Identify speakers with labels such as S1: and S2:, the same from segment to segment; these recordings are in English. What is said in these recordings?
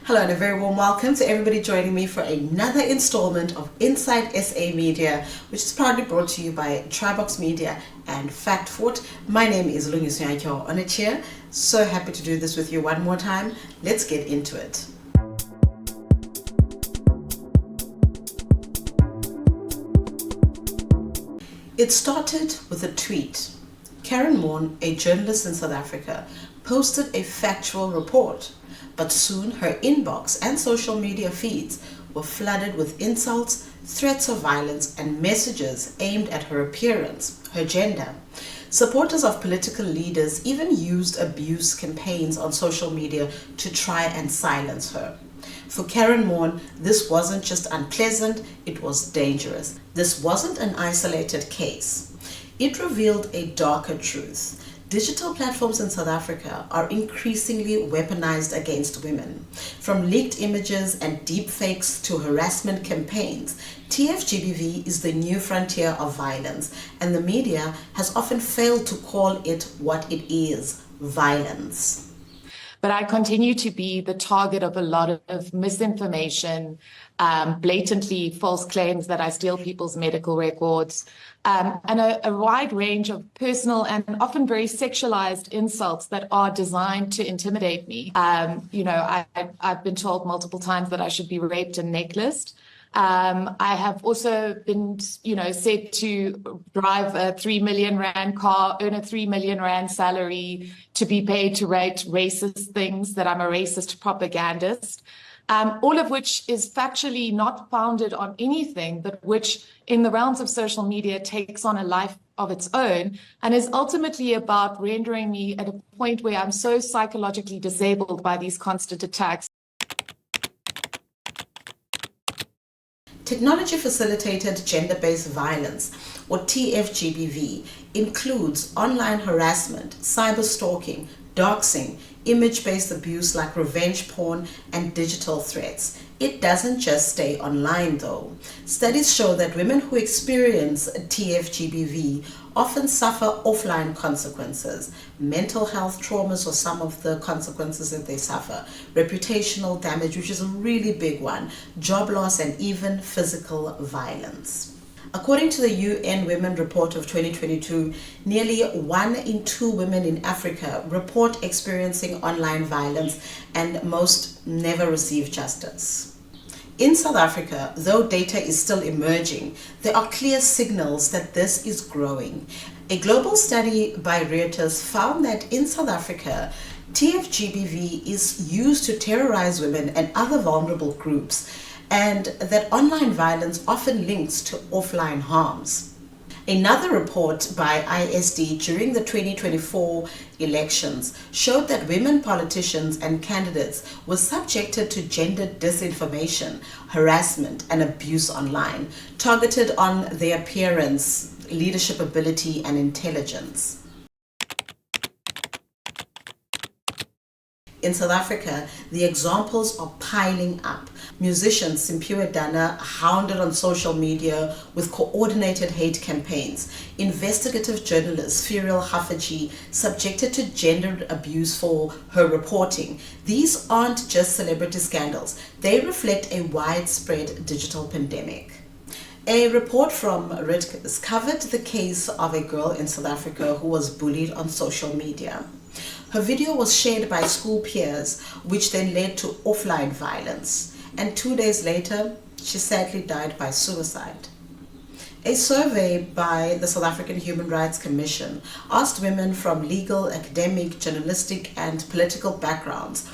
S1: Hello and a very warm welcome to everybody joining me for another installment of Inside SA Media, which is proudly brought to you by Tribox Media and Factfort. My name is Lungisnyakyo Onechia. So happy to do this with you one more time. Let's get into it. It started with a tweet. Karen Moore, a journalist in South Africa, posted a factual report, but soon her inbox and social media feeds were flooded with insults, threats of violence, and messages aimed at her appearance, her gender. Supporters of political leaders even used abuse campaigns on social media to try and silence her. For Karen Moore, this wasn't just unpleasant, it was dangerous. This wasn't an isolated case. It revealed a darker truth. Digital platforms in South Africa are increasingly weaponized against women. From leaked images and deepfakes to harassment campaigns, tfGBV is the new frontier of violence, and the media has often failed to call it what it is: violence.
S2: But I continue to be the target of a lot of misinformation, blatantly false claims that I steal people's medical records, and a wide range of personal and often very sexualized insults that are designed to intimidate me. I've been told multiple times that I should be raped and necklaced. I have also been, said to drive a 3 million rand car, earn a 3 million rand salary, to be paid to write racist things, that I'm a racist propagandist, all of which is factually not founded on anything, but which in the realms of social media takes on a life of its own and is ultimately about rendering me at a point where I'm so psychologically disabled by these constant attacks.
S1: Technology-facilitated gender-based violence, or tfGBV, includes online harassment, cyberstalking, doxxing, image-based abuse like revenge porn, and digital threats. It doesn't just stay online though. Studies show that women who experience tfGBV often suffer offline consequences. Mental health traumas are some of the consequences that they suffer. Reputational damage, which is a really big one. Job loss, and even physical violence. According to the UN Women Report of 2022, nearly 1 in 2 women in Africa report experiencing online violence, and most never receive justice. In South Africa, though data is still emerging, there are clear signals that this is growing. A global study by Rutgers found that in South Africa, tfGBV is used to terrorize women and other vulnerable groups, and that online violence often links to offline harms. Another report by ISD during the 2024 elections showed that women politicians and candidates were subjected to gender disinformation, harassment, and abuse online, targeted on their appearance, leadership ability, and intelligence. In South Africa, the examples are piling up. Musicians Simphiwe Dana hounded on social media with coordinated hate campaigns. Investigative journalist Ferial Hafaji subjected to gender abuse for her reporting. These aren't just celebrity scandals. They reflect a widespread digital pandemic. A report from Rutgers covered the case of a girl in South Africa who was bullied on social media. Her video was shared by school peers, which then led to offline violence. And 2 days later, she sadly died by suicide. A survey by the South African Human Rights Commission asked women from legal, academic, journalistic, and political backgrounds,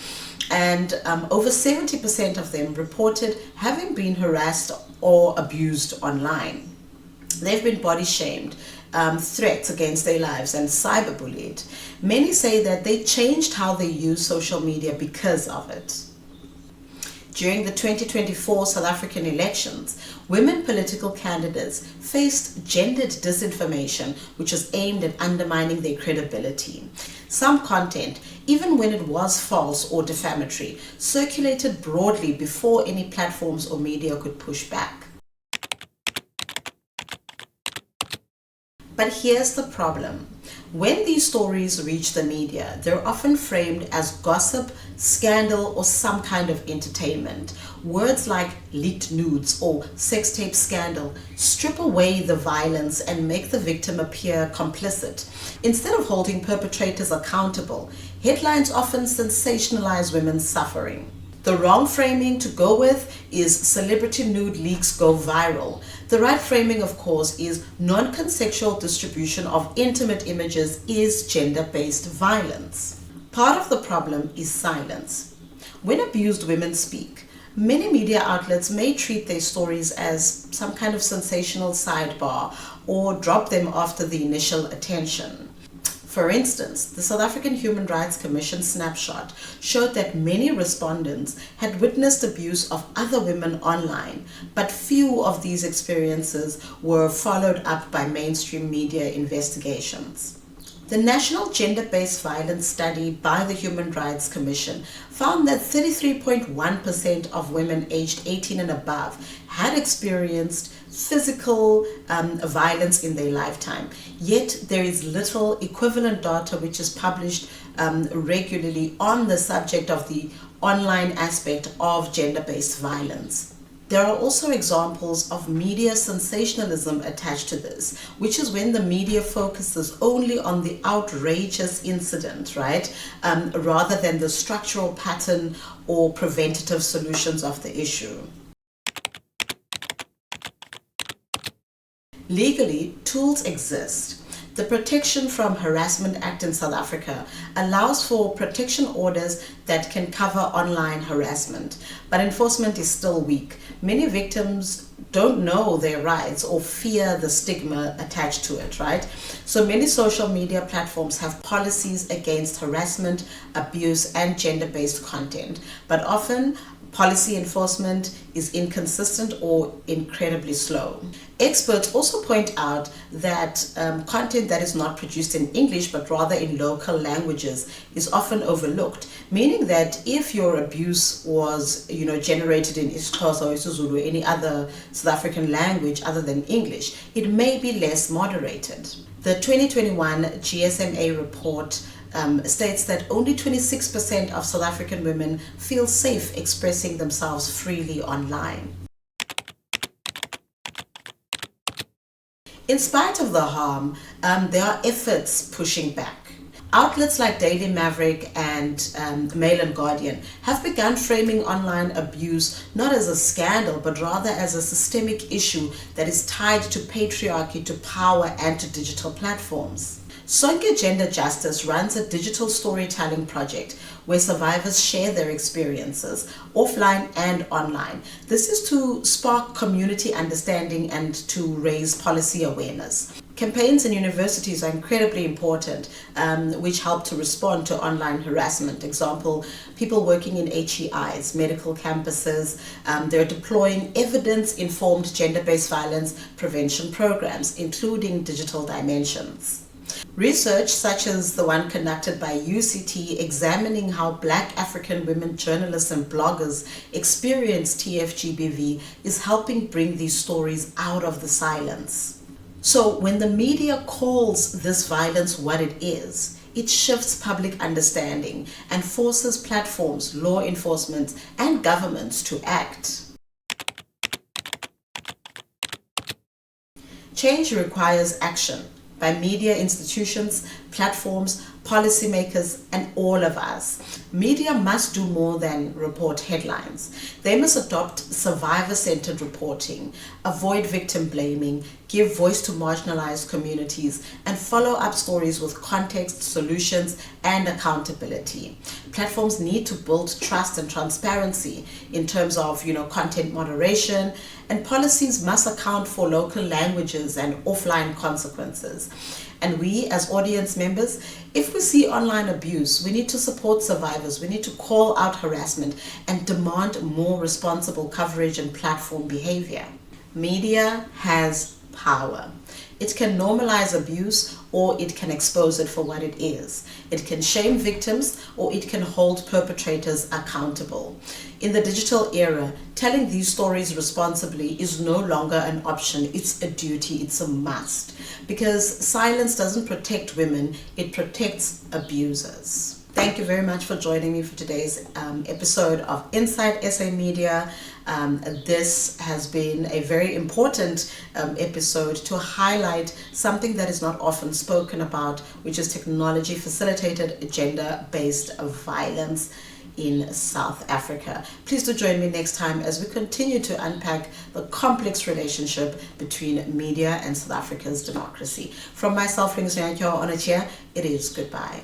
S1: and over 70% of them reported having been harassed or abused online. They've been body shamed, threats against their lives, and cyberbullied. Many say that they changed how they use social media because of it. During the 2024 South African elections, women political candidates faced gendered disinformation, which was aimed at undermining their credibility. Some content, even when it was false or defamatory, circulated broadly before any platforms or media could push back. But here's the problem. When these stories reach the media, they're often framed as gossip, scandal, or some kind of entertainment. Words like leaked nudes or sex tape scandal strip away the violence and make the victim appear complicit. Instead of holding perpetrators accountable, headlines often sensationalize women's suffering. The wrong framing to go with is celebrity nude leaks go viral. The right framing, of course, is non-consensual distribution of intimate images is gender-based violence. Part of the problem is silence. When abused women speak, many media outlets may treat their stories as some kind of sensational sidebar or drop them after the initial attention. For instance, the South African Human Rights Commission snapshot showed that many respondents had witnessed abuse of other women online, but few of these experiences were followed up by mainstream media investigations. The National Gender-Based Violence Study by the Human Rights Commission found that 33.1% of women aged 18 and above had experienced physical violence in their lifetime. Yet there is little equivalent data which is published regularly on the subject of the online aspect of gender-based violence. There are also examples of media sensationalism attached to this, which is when the media focuses only on the outrageous incident, right? Rather than the structural pattern or preventative solutions of the issue. Legally, tools exist. The Protection from Harassment Act in South Africa allows for protection orders that can cover online harassment, but enforcement is still weak. Many victims don't know their rights or fear the stigma attached to it, right? So many social media platforms have policies against harassment, abuse, and gender-based content, but often policy enforcement is inconsistent or incredibly slow. Experts also point out that content that is not produced in English but rather in local languages is often overlooked, meaning that if your abuse was generated in isiXhosa or isiZulu or any other South African language other than English, it may be less moderated. The 2021 GSMA report states that only 26% of South African women feel safe expressing themselves freely online. In spite of the harm, there are efforts pushing back. Outlets like Daily Maverick and Mail and Guardian have begun framing online abuse not as a scandal, but rather as a systemic issue that is tied to patriarchy, to power, and to digital platforms. Sonke Gender Justice runs a digital storytelling project where survivors share their experiences, offline and online. This is to spark community understanding and to raise policy awareness. Campaigns in universities are incredibly important, which help to respond to online harassment. Example, people working in HEIs, medical campuses, they're deploying evidence-informed gender-based violence prevention programs, including digital dimensions. Research such as the one conducted by UCT examining how Black African women journalists and bloggers experience tfGBV is helping bring these stories out of the silence. So when the media calls this violence what it is, it shifts public understanding and forces platforms, law enforcement, and governments to act. Change requires action by media institutions, platforms, policymakers, and all of us. Media must do more than report headlines. They must adopt survivor-centered reporting, avoid victim blaming, give voice to marginalized communities, and follow up stories with context, solutions, and accountability. Platforms need to build trust and transparency in terms of, content moderation, and policies must account for local languages and offline consequences. And we, as audience members, if we see online abuse, we need to support survivors, we need to call out harassment and demand more responsible coverage and platform behavior. Media has power. It can normalize abuse, or it can expose it for what it is. It can shame victims, or it can hold perpetrators accountable. In the digital era, telling these stories responsibly is no longer an option, it's a duty, it's a must. Because silence doesn't protect women, it protects abusers. Thank you very much for joining me for today's episode of Inside SA Media. This has been a very important episode to highlight something that is not often spoken about, which is technology-facilitated gender-based violence in South Africa. Please do join me next time as we continue to unpack the complex relationship between media and South Africa's democracy. From myself, Rings Nyankyo Onachia, it is goodbye.